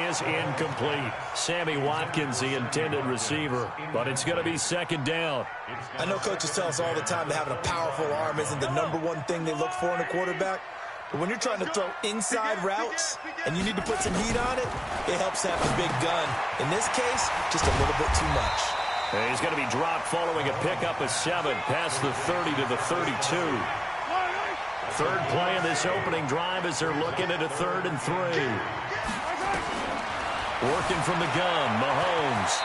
is incomplete. Sammy Watkins, the intended receiver, but it's going to be second down. I know coaches tell us all the time that having a powerful arm isn't the #1 thing they look for in a quarterback. But when you're trying to throw inside routes and you need to put some heat on it, it helps have the big gun. In this case, just a little bit too much. He's going to be dropped following a pickup of 7 past the 30 to the 32. Third play in this opening drive as they're looking at a 3rd and 3. Working from the gun, Mahomes.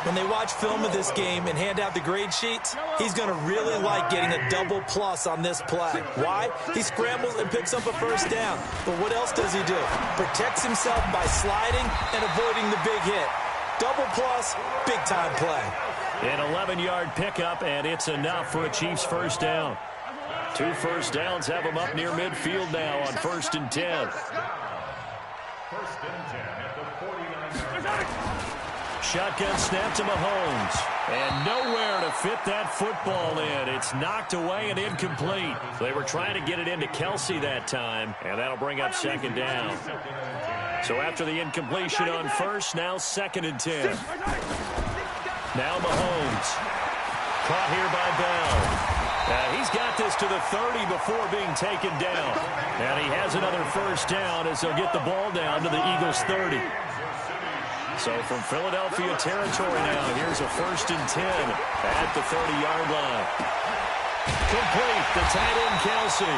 When they watch film of this game and hand out the grade sheets, he's going to really like getting a double plus on this play. Why? He scrambles and picks up a first down. But what else does he do? Protects himself by sliding and avoiding the big hit. Double plus, big-time play. An 11-yard pickup, and it's enough for a Chiefs first down. 2 first downs have them up near midfield now on 1st and 10. Shotgun snap to Mahomes. And nowhere to fit that football in. It's knocked away and incomplete. They were trying to get it into Kelsey that time, and that'll bring up second down. So after the incompletion on 1st, now 2nd and 10. Now Mahomes. Caught here by Bell. He's got this to the 30 before being taken down. And he has another first down as they'll get the ball down to the Eagles' 30. So from Philadelphia territory now, here's a 1st and 10 at the 30-yard line. Complete, the tight end Kelsey.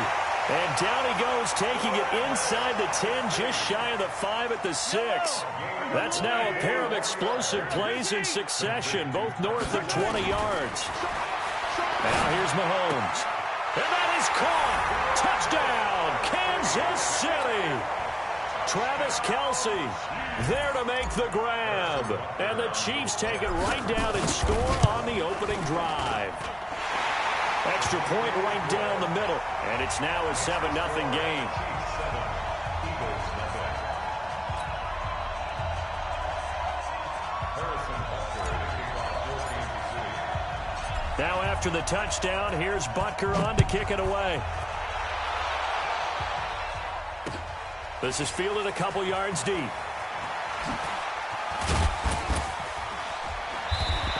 And down he goes, taking it inside the 10, just shy of the 5 at the 6. That's now a pair of explosive plays in succession, both north of 20 yards. Now here's Mahomes. And that is caught. Touchdown, Kansas City. Travis Kelsey there to make the grab. And the Chiefs take it right down and score on the opening drive. Extra point right down the middle. And it's now a 7-0 game. Now after the touchdown, here's Butker on to kick it away. This is fielded a couple yards deep.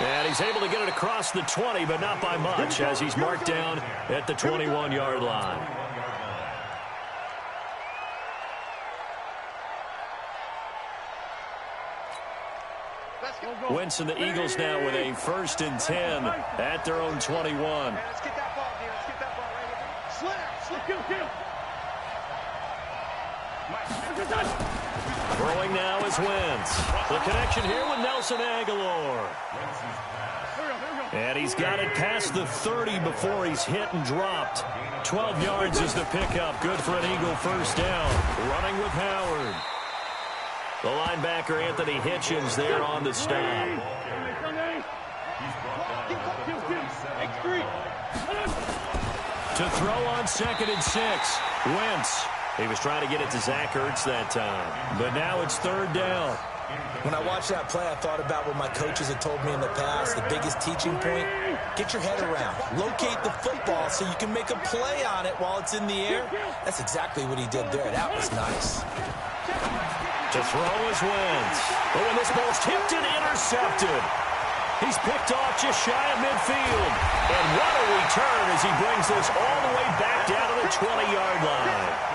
And he's able to get it across the 20, but not by much, as he's marked down at the 21-yard line. Wentz and the Eagles now with a 1st and 10 at their own 21. Let's get that ball, dude. Let's get that ball right here. Slip. Throwing now is Wentz. The connection here with Nelson Aguilar. And he's got it past the 30 before he's hit and dropped. 12 yards is the pickup. Good for an Eagle first down. Running with Howard. The linebacker, Anthony Hitchens, there on the stop. To throw on 2nd and 6. Wentz. He was trying to get it to Zach Ertz that time. But now it's 3rd down. When I watched that play, I thought about what my coaches had told me in the past. The biggest teaching point, get your head around. Locate the football so you can make a play on it while it's in the air. That's exactly what he did there. That was nice. To throw is Wentz. But when this ball's tipped and intercepted, he's picked off just shy of midfield. And what a return as he brings this all the way back down to the 20-yard line.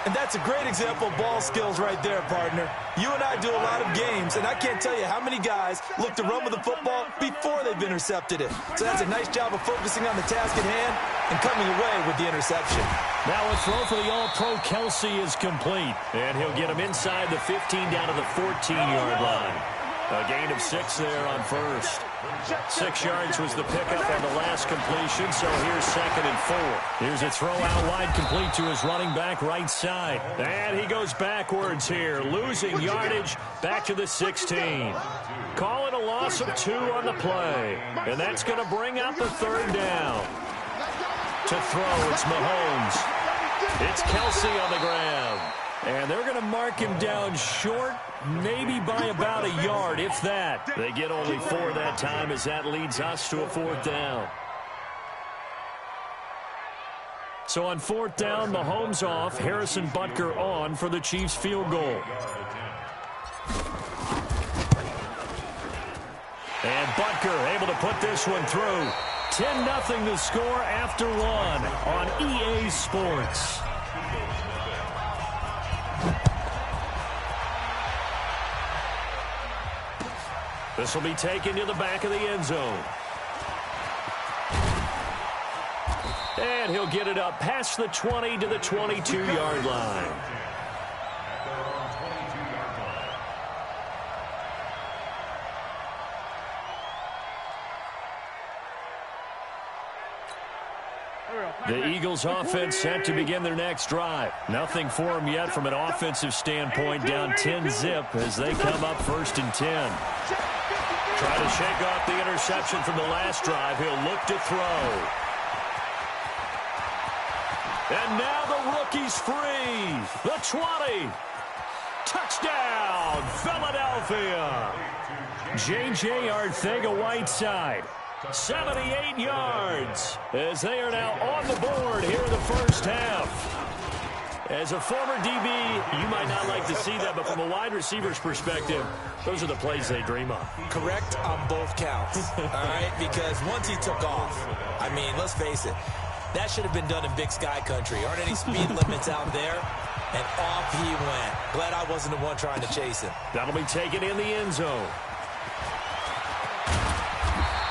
And that's a great example of ball skills right there, partner. You and I do a lot of games, and I can't tell you how many guys look to run with the football before they've intercepted it. So that's a nice job of focusing on the task at hand and coming away with the interception. Now a throw for the All-Pro Kelsey is complete. And he'll get him inside the 15 down to the 14-yard line. A gain of 6 there on 1st. 6 yards was the pickup on the last completion, so here's 2nd and 4. Here's a throw out wide complete to his running back right side. And he goes backwards here, losing yardage back to the 16. Call it a loss of 2 on the play. And that's going to bring up the 3rd down. To throw, it's Mahomes. It's Kelsey on the grab. And they're going to mark him down short, maybe by about a yard, if that. They get only 4 that time as that leads us to a 4th down. So on 4th down, Mahomes off, Harrison Butker on for the Chiefs field goal. And Butker able to put this one through. 10-0 to score after one on EA Sports. This will be taken to the back of the end zone. And he'll get it up past the 20 to the 22-yard line. The Eagles offense set to begin their next drive. Nothing for them yet from an offensive standpoint, down 10-zip as they come up 1st and 10. Try to shake off the interception from the last drive. He'll look to throw. And now the rookie's free. The 20. Touchdown, Philadelphia. J.J. Arcega-Whiteside. 78 yards as they are now on the board here in the first half. As a former DB, you might not like to see that, but from a wide receiver's perspective, those are the plays they dream of. Correct on both counts, all right? Because once he took off, I mean, let's face it, that should have been done in Big Sky country. Aren't any speed limits out there? And off he went. Glad I wasn't the one trying to chase him. That'll be taken in the end zone.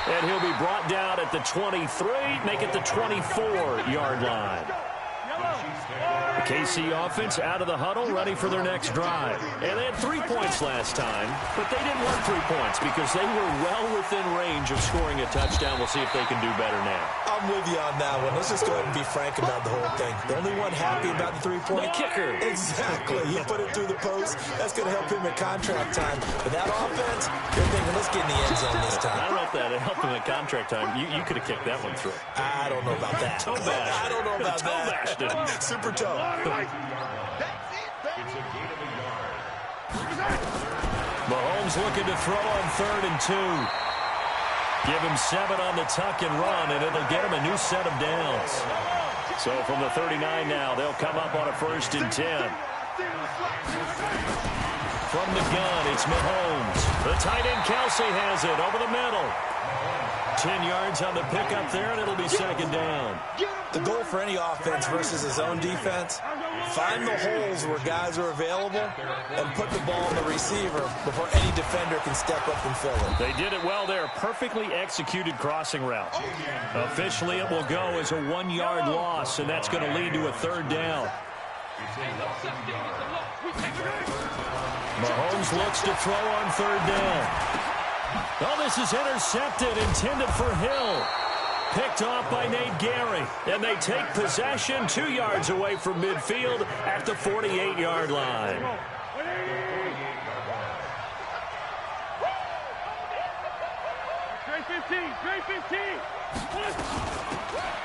And he'll be brought down at the 23, make it the 24-yard line. The KC offense out of the huddle, ready for their next drive. And they had 3 points last time, but they didn't want 3 points because they were well within range of scoring a touchdown. We'll see if they can do better now. I'm with you on that one. Let's just go ahead and be frank about the whole thing. The only one happy about the 3-point kicker. Exactly. He put it through the post. That's going to help him at contract time. But that offense, they're thinking, let's get in the end zone this time. I don't know if that helped him at contract time. You could have kicked that one through. I don't know about that. Toe bash. I don't know about toe bashed it. Super toe. Mahomes looking to throw on 3rd and 2. Give him 7 on the tuck and run, and it'll get him a new set of downs. So from the 39 now, they'll come up on a 1st and 10. From the gun, it's Mahomes. The tight end Kelsey has it over the middle. 10 yards on the pickup there, and it'll be 2nd down. The goal for any offense versus his own defense, find the holes where guys are available and put the ball on the receiver before any defender can step up and fill it. They did it well there. Perfectly executed crossing route. Officially, it will go as a 1-yard loss, and that's going to lead to a 3rd down. Mahomes looks to throw on 3rd down. Oh, this is intercepted, intended for Hill. Picked off by Nate Gary. And they take possession 2 yards away from midfield at the 48-yard line.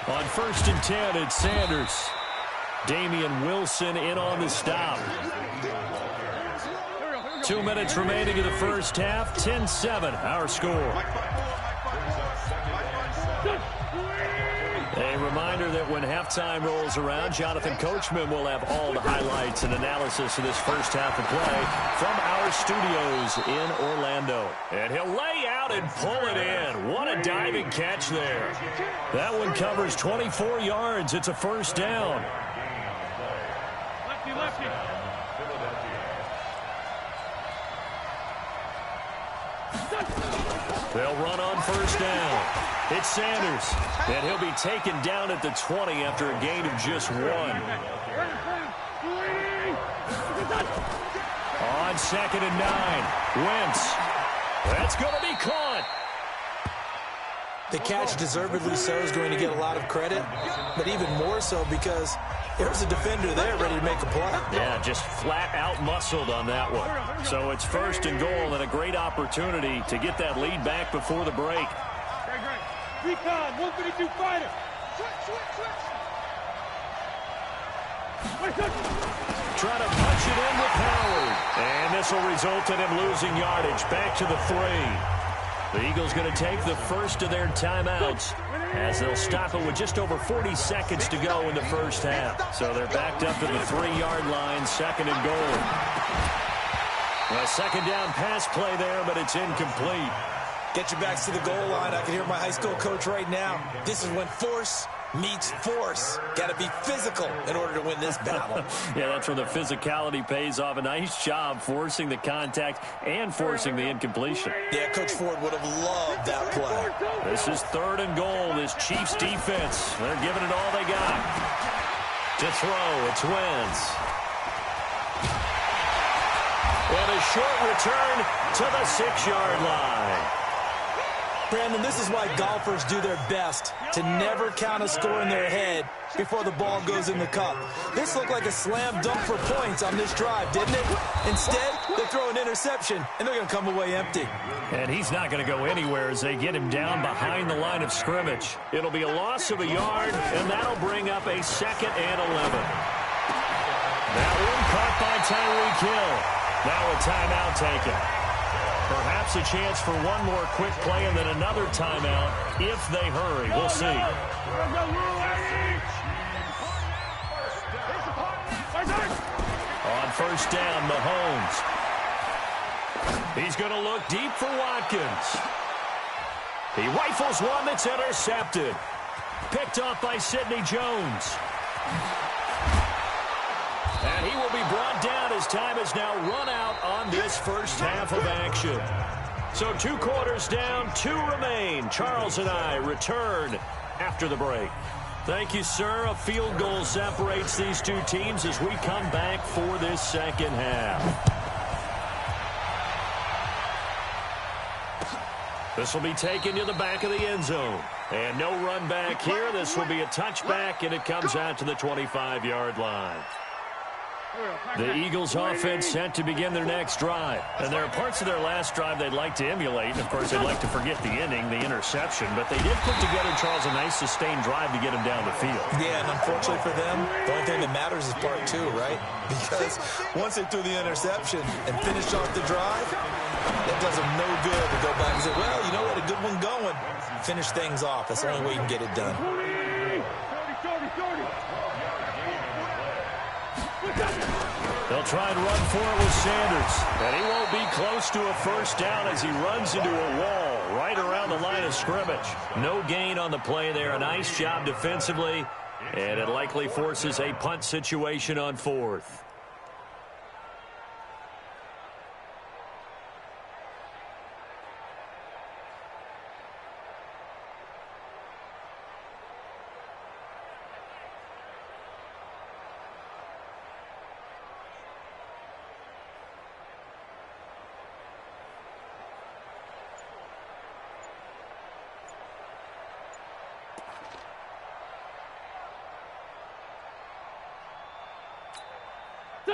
On 1st and 10, it's Sanders. Damian Wilson in on the stop. 2 minutes remaining in the first half. 10-7, our score. A reminder that when halftime rolls around, Jonathan Coachman will have all the highlights and analysis of this first half of play from our studios in Orlando. And he'll lay out and pull it in. What a diving catch there. That one covers 24 yards. It's a 1st down. Lefty. They'll run on 1st down. It's Sanders, and he'll be taken down at the 20 after a gain of just 1. On 2nd and 9, Wentz. That's going to be caught. The catch, deservedly so, is going to get a lot of credit, but even more so because there's a defender there ready to make a play. Yeah, just flat out muscled on that one. So it's 1st and goal and a great opportunity to get that lead back before the break. Recon, 152 fighter. Try to punch it in with Howard. And this will result in him losing yardage back to the 3. The Eagles going to take the first of their timeouts as they'll stop it with just over 40 seconds to go in the first half. So they're backed up to the 3-yard line, second and goal. A second down pass play there, but it's incomplete. Get your backs to the goal line. I can hear my high school coach right now. This is when force meets force. Got to be physical in order to win this battle. Yeah, that's where the physicality pays off. A nice job forcing the contact and forcing the incompletion. Yeah, Coach Ford would have loved that play. This is third and goal. This Chiefs defense, they're giving it all they got. To throw, it's Wentz. And a short return to the 6-yard line. Brandon, this is why golfers do their best to never count a score in their head before the ball goes in the cup. This looked like a slam dunk for points on this drive, didn't it? Instead, they throw an interception, and they're going to come away empty. And he's not going to go anywhere as they get him down behind the line of scrimmage. It'll be a loss of a yard, and that'll bring up a 2nd and 11. That one caught by Tyreek Hill. Now a timeout taken. Perhaps a chance for one more quick play and then another timeout if they hurry. We'll see. On first down, Mahomes. He's going to look deep for Watkins. He rifles one that's intercepted. Picked off by Sidney Jones. And he will be brought down as time has now run out on this first half of action. So 2 quarters down, 2 remain. Charles and I return after the break. Thank you, sir. A field goal separates these two teams as we come back for this second half. This will be taken to the back of the end zone. And no run back here. This will be a touchback, and it comes out to the 25-yard line. The Eagles offense set to begin their next drive. And there are parts of their last drive they'd like to emulate. And, of course, they'd like to forget the inning, the interception. But they did put together, Charles, a nice sustained drive to get him down the field. Yeah, and unfortunately for them, the only thing that matters is part 2, right? Because once they threw the interception and finished off the drive, that does them no good to go back and say, well, you know what, a good one going. Finish things off. That's the only way you can get it done. They'll try and run for it with Sanders. And he won't be close to a first down as he runs into a wall right around the line of scrimmage. No gain on the play there. A nice job defensively. And it likely forces a punt situation on 4th.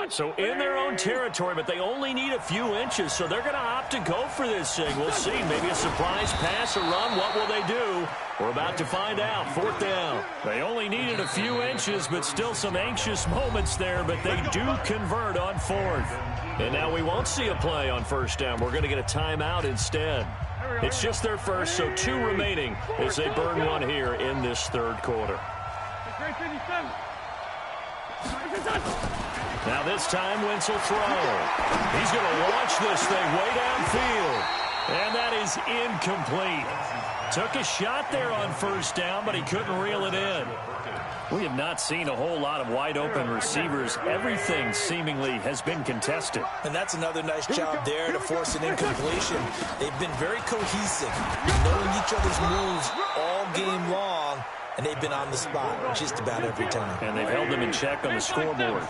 So in their own territory, but they only need a few inches, so they're going to opt to go for this thing. We'll see. Maybe a surprise pass or run. What will they do? We're about to find out. 4th down. They only needed a few inches, but still some anxious moments there, but they do convert on 4th. And now we won't see a play on first down. We're going to get a timeout instead. It's just their first, so 2 remaining as they burn one here in this 3rd quarter. Now this time, Wentz will throw. He's going to launch this thing way downfield. And that is incomplete. Took a shot there on first down, but he couldn't reel it in. We have not seen a whole lot of wide-open receivers. Everything seemingly has been contested. And that's another nice job there to force an incompletion. They've been very cohesive, knowing each other's moves all game long, and they've been on the spot just about every time. And they've held them in check on the scoreboard.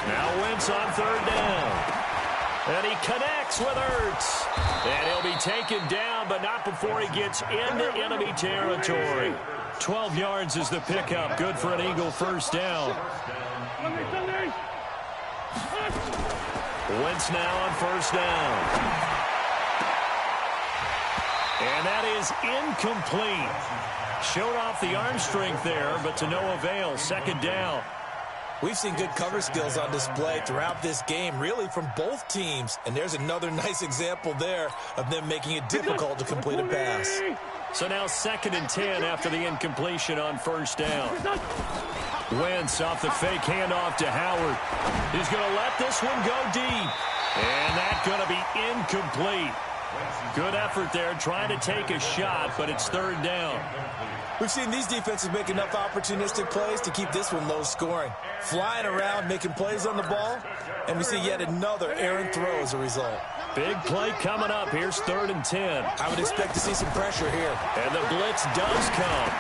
Now Wentz on 3rd down. And he connects with Ertz. And he'll be taken down, but not before he gets into enemy territory. 12 yards is the pickup. Good for an Eagle first down. Wentz now on first down. And that is incomplete. Showed off the arm strength there, but to no avail. 2nd down. We've seen good cover skills on display throughout this game, really from both teams. And there's another nice example there of them making it difficult to complete a pass. So now 2nd and 10 after the incompletion on 1st down. Wentz off the fake handoff to Howard. He's going to let this one go deep. And that's going to be incomplete. Good effort there trying to take a shot, but it's 3rd down. We've seen these defenses make enough opportunistic plays to keep this one low scoring. Flying around, making plays on the ball, and we see yet another errant throw as a result. Big play coming up. Here's 3rd and 10. I would expect to see some pressure here. And the blitz does come.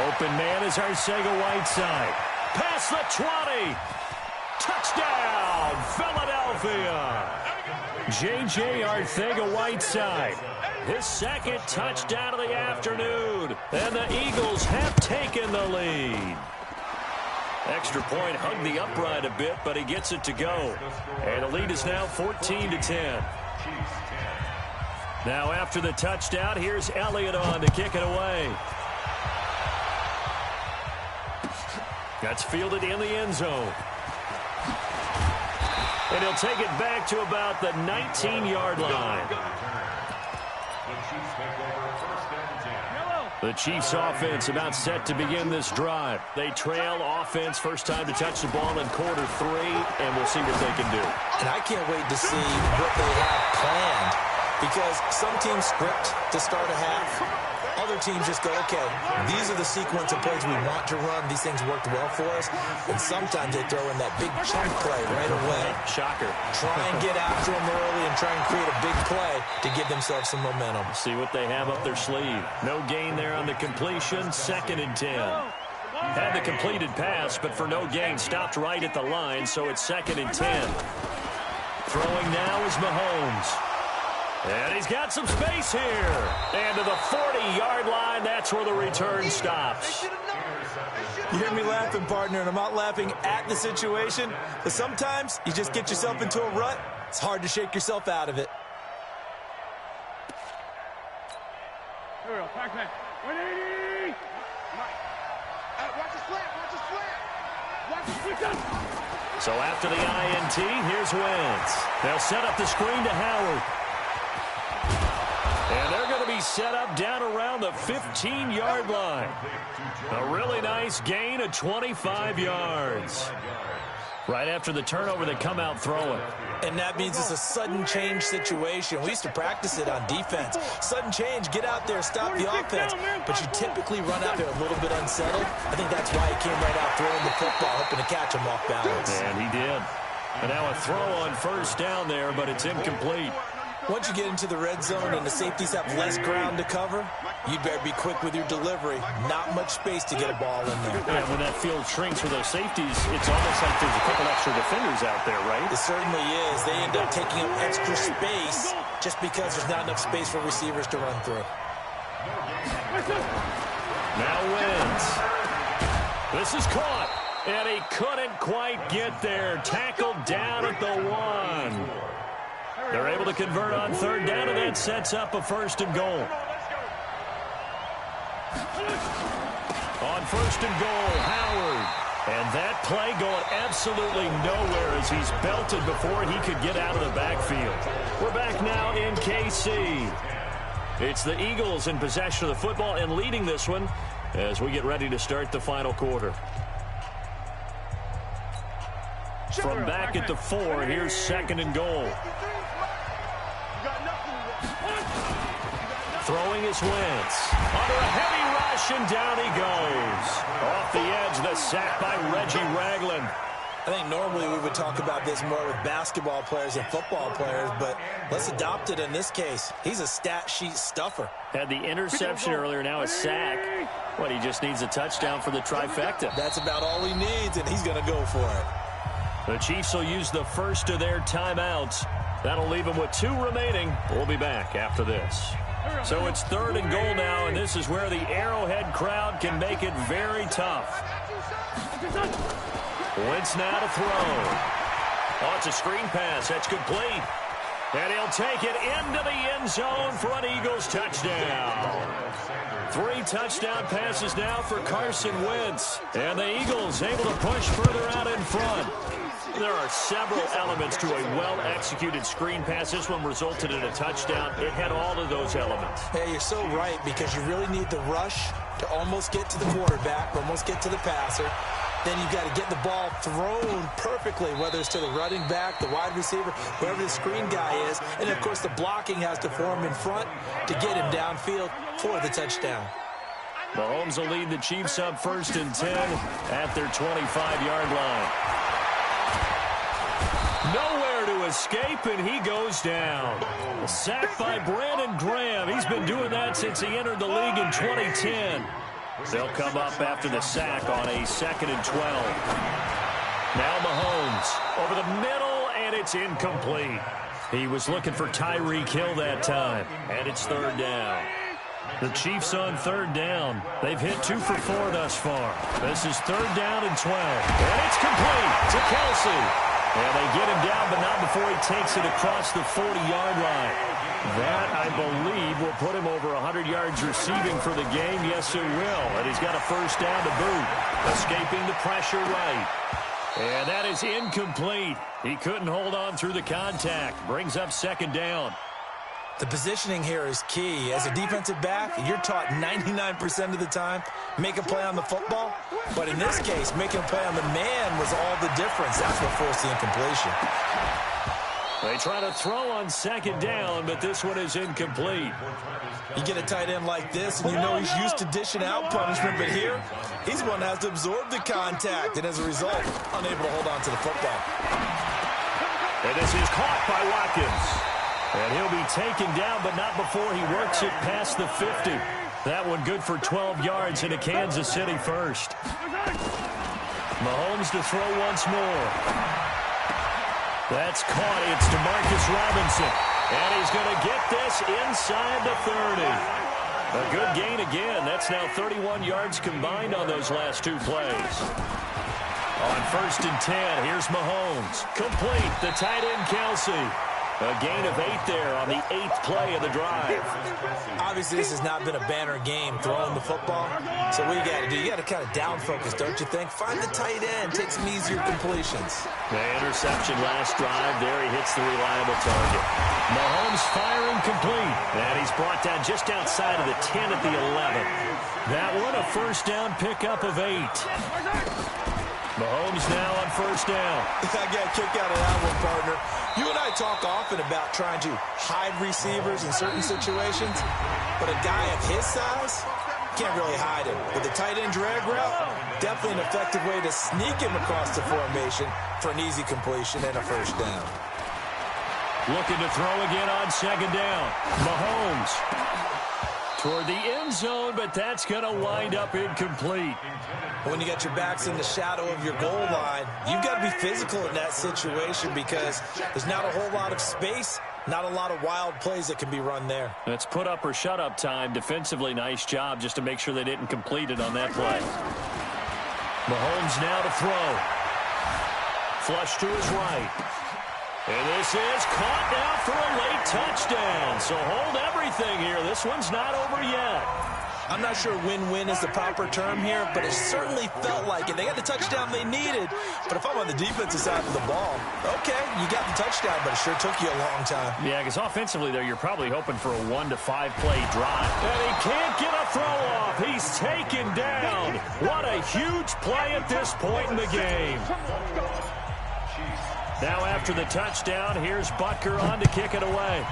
Open man is Arcega-Whiteside. Past the 20. Touchdown, Philadelphia. J.J. Arcega-Whiteside. His 2nd touchdown of the afternoon. And the Eagles have taken the lead. Extra point hugged the upright a bit, but he gets it to go. And the lead is now 14-10. Now after the touchdown, here's Elliott on to kick it away. That's fielded in the end zone. And he'll take it back to about the 19-yard line. The Chiefs offense about set to begin this drive. They trail offense, first time to touch the ball in quarter 3, and we'll see what they can do. And I can't wait to see what they have planned, because some teams script to start a half. Other teams just go, okay, these are the sequence of plays we want to run. These things worked well for us. And sometimes they throw in that big chunk play right away. Shocker. Try and get after them early and try and create a big play to give themselves some momentum. See what they have up their sleeve. No gain there on the completion. 2nd and 10. Had the completed pass, but for no gain. Stopped right at the line, so it's 2nd and 10. Throwing now is Mahomes. And he's got some space here. And to the 40-yard line, that's where the return stops. You hear me laughing, partner, and I'm not laughing at the situation. But sometimes you just get yourself into a rut. It's hard to shake yourself out of it. Here we go, Pac-Man. 180! Watch the slant, watch the slant! Watch the slant! So after the INT, here's Wentz. They'll set up the screen to Howard. And they're going to be set up down around the 15-yard line. A really nice gain of 25 yards. Right after the turnover, they come out throwing. And that means it's a sudden change situation. We used to practice it on defense. Sudden change, get out there, stop the offense. But you typically run out there a little bit unsettled. I think that's why he came right out throwing the football, hoping to catch him off balance. And he did. And now a throw on 1st down there, but it's incomplete. Once you get into the red zone and the safeties have less ground to cover, you'd better be quick with your delivery. Not much space to get a ball in there. Yeah, when that field shrinks with those safeties, it's almost like there's a couple extra defenders out there, right? It certainly is. They end up taking up extra space just because there's not enough space for receivers to run through. Now Wentz. This is caught, and he couldn't quite get there. Tackled down at the 1. They're able to convert on 3rd down, and that sets up a 1st and goal. On 1st and goal, Howard. And that play going absolutely nowhere as he's belted before he could get out of the backfield. We're back now in KC. It's the Eagles in possession of the football and leading this one as we get ready to start the final quarter. From back at the 4, here's 2nd and goal. Throwing is Wentz. Under a heavy rush, and down he goes. Off the edge, the sack by Reggie Ragland. I think normally we would talk about this more with basketball players and football players, but let's adopt it in this case. He's a stat sheet stuffer. Had the interception earlier, now a sack. What, he just needs a touchdown for the trifecta. That's about all he needs, and he's going to go for it. The Chiefs will use the first of their timeouts. That'll leave them with 2 remaining. We'll be back after this. So it's 3rd and goal now, and this is where the Arrowhead crowd can make it very tough. Wentz now to throw. Oh, it's a screen pass. That's complete. And he'll take it into the end zone for an Eagles touchdown. 3 touchdown passes now for Carson Wentz. And the Eagles able to push further out in front. There are several elements to a well-executed screen pass. This one resulted in a touchdown. It had all of those elements. Hey, you're so right, because you really need the rush to almost get to the quarterback, almost get to the passer. Then you've got to get the ball thrown perfectly, whether it's to the running back, the wide receiver, whoever the screen guy is. And, of course, the blocking has to form in front to get him downfield for the touchdown. Mahomes will lead the Chiefs up 1st and 10 at their 25-yard line. Nowhere to escape, and he goes down. A sack by Brandon Graham. He's been doing that since he entered the league in 2010. They'll come up after the sack on a 2nd and 12. Now Mahomes over the middle, and it's incomplete. He was looking for Tyreek Hill that time, and it's 3rd down. The Chiefs on 3rd down. They've hit 2 for 4 thus far. This is 3rd down and 12. And it's complete to Kelsey. And they get him down, but not before he takes it across the 40-yard line. That, I believe, will put him over 100 yards receiving for the game. Yes, it will. And he's got a 1st down to boot. Escaping the pressure right. And that is incomplete. He couldn't hold on through the contact. Brings up 2nd down. The positioning here is key. As a defensive back, you're taught 99% of the time, make a play on the football. But in this case, making a play on the man was all the difference. That's what forced the incompletion. They try to throw on 2nd down, but this one is incomplete. You get a tight end like this, and you know he's used to dishing out punishment, but here, he's the one that has to absorb the contact, and as a result, unable to hold on to the football. And this is caught by Watkins. And he'll be taken down, but not before he works it past the 50. That one good for 12 yards into Kansas City 1st. Mahomes to throw once more. That's caught. It's DeMarcus Robinson. And he's going to get this inside the 30. A good gain again. That's now 31 yards combined on those last 2 plays. On 1st and 10, here's Mahomes. Complete. The tight end, Kelsey. A gain of 8 there on the 8th play of the drive. Obviously, this has not been a banner game throwing the football. So what you got to do, you got to kind of down focus, don't you think? Find the tight end, take some easier completions. The interception last drive there. He hits the reliable target. Mahomes firing complete. And he's brought down just outside of the 10 at the 11. That one a 1st down pickup of 8. Mahomes now on 1st down. I got a kick out of that one, partner. You and I talk often about trying to hide receivers in certain situations, but a guy of his size can't really hide him. With the tight end drag route, definitely an effective way to sneak him across the formation for an easy completion and a 1st down. Looking to throw again on 2nd down. Mahomes toward the end zone, but that's going to wind up incomplete. When you got your backs in the shadow of your goal line, you've got to be physical in that situation because there's not a whole lot of space, not a lot of wild plays that can be run there. That's put up or shut up time. Defensively, nice job just to make sure they didn't complete it on that play. Mahomes now to throw. Flush to his right. And this is caught now for a late touchdown. So hold everything here. This one's not over yet. I'm not sure win-win is the proper term here, but it certainly felt like it. They got the touchdown they needed, but if I'm on the defensive side of the ball, okay, you got the touchdown, but it sure took you a long time. Yeah, because offensively there, you're probably hoping for a 1 to 5 play drive. And he can't get a throw off. He's taken down. What a huge play at this point in the game. Now after the touchdown, here's Butker on to kick it away.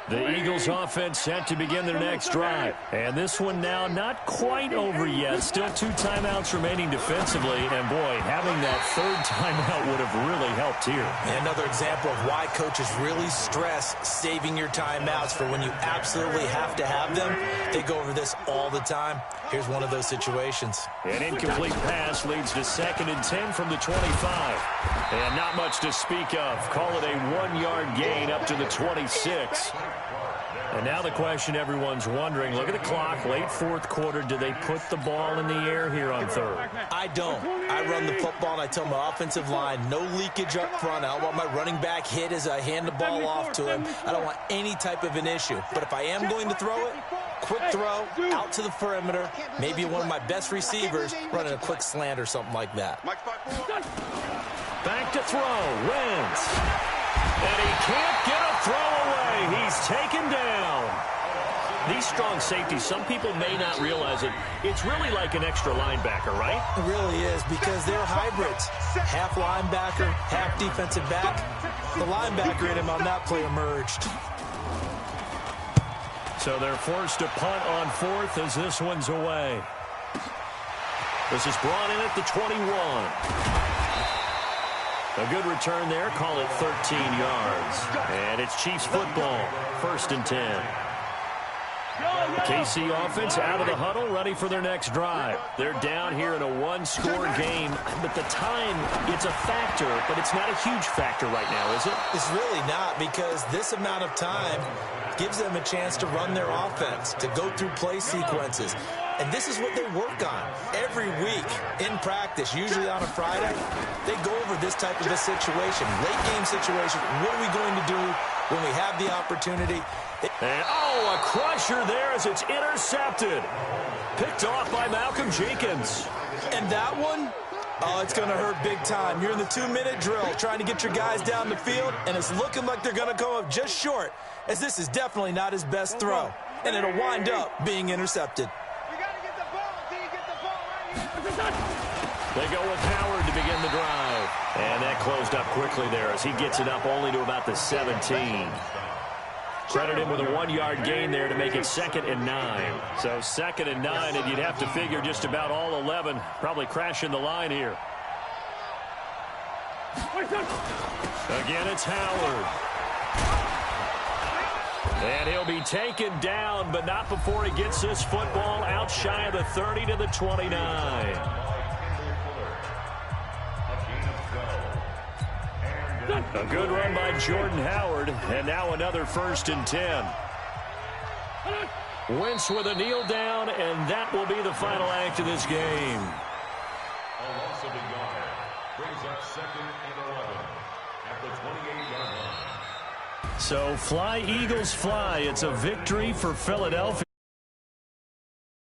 The Eagles offense set to begin their next drive. And this one now not quite over yet. Still 2 timeouts remaining defensively. And boy, having that 3rd timeout would have really helped here. And another example of why coaches really stress saving your timeouts for when you absolutely have to have them. They go over this all the time. Here's one of those situations. An incomplete pass leads to 2nd and 10 from the 25. And not much to speak of. Call it a 1-yard gain up to the 26. And now the question everyone's wondering, look at the clock, late fourth quarter, do they put the ball in the air here on third? I don't. I run the football and I tell my offensive line, no leakage up front. I don't want my running back hit as I hand the ball off to him. I don't want any type of an issue. But if I am going to throw it, quick throw, out to the perimeter, maybe one of my best receivers running a quick slant or something like that. Back to throw, Wentz. And he can't get a throw away. He's taken down. These strong safeties, some people may not realize it. It's really like an extra linebacker, right? It really is, because they're hybrids. Half linebacker, half defensive back. The linebacker in him on that play emerged. So they're forced to punt on fourth as this one's away. This is brought in at the 21. A good return there. Call it 13 yards. And it's Chiefs football. 1st and 10. The KC offense out of the huddle, ready for their next drive. They're down here in a one-score game. But the time, it's a factor, but it's not a huge factor right now, is it? It's really not, because this amount of time gives them a chance to run their offense, to go through play sequences. And this is what they work on every week in practice, usually on a Friday. They go over this type of a situation, late game situation. What are we going to do when we have the opportunity? And, a crusher there as it's intercepted. Picked off by Malcolm Jenkins. And that one, it's going to hurt big time. You're in the 2-minute drill trying to get your guys down the field, and it's looking like they're going to come up just short, as this is definitely not his best throw. And it'll wind up being intercepted. They go with Howard to begin the drive. And that closed up quickly there as he gets it up only to about the 17. Credit him with a 1-yard gain there to make it 2nd and 9. So 2nd and 9, and you'd have to figure just about all 11 probably crashing the line here. Again, it's Howard. And he'll be taken down, but not before he gets this football out shy of the 30 to the 29. A good run by Jordan Howard, and now another 1st and 10. Wentz with a kneel down, and that will be the final act of this game. A loss of a yard brings up 2nd and 11 at the 28-yard line. So fly, Eagles, fly. It's a victory for Philadelphia.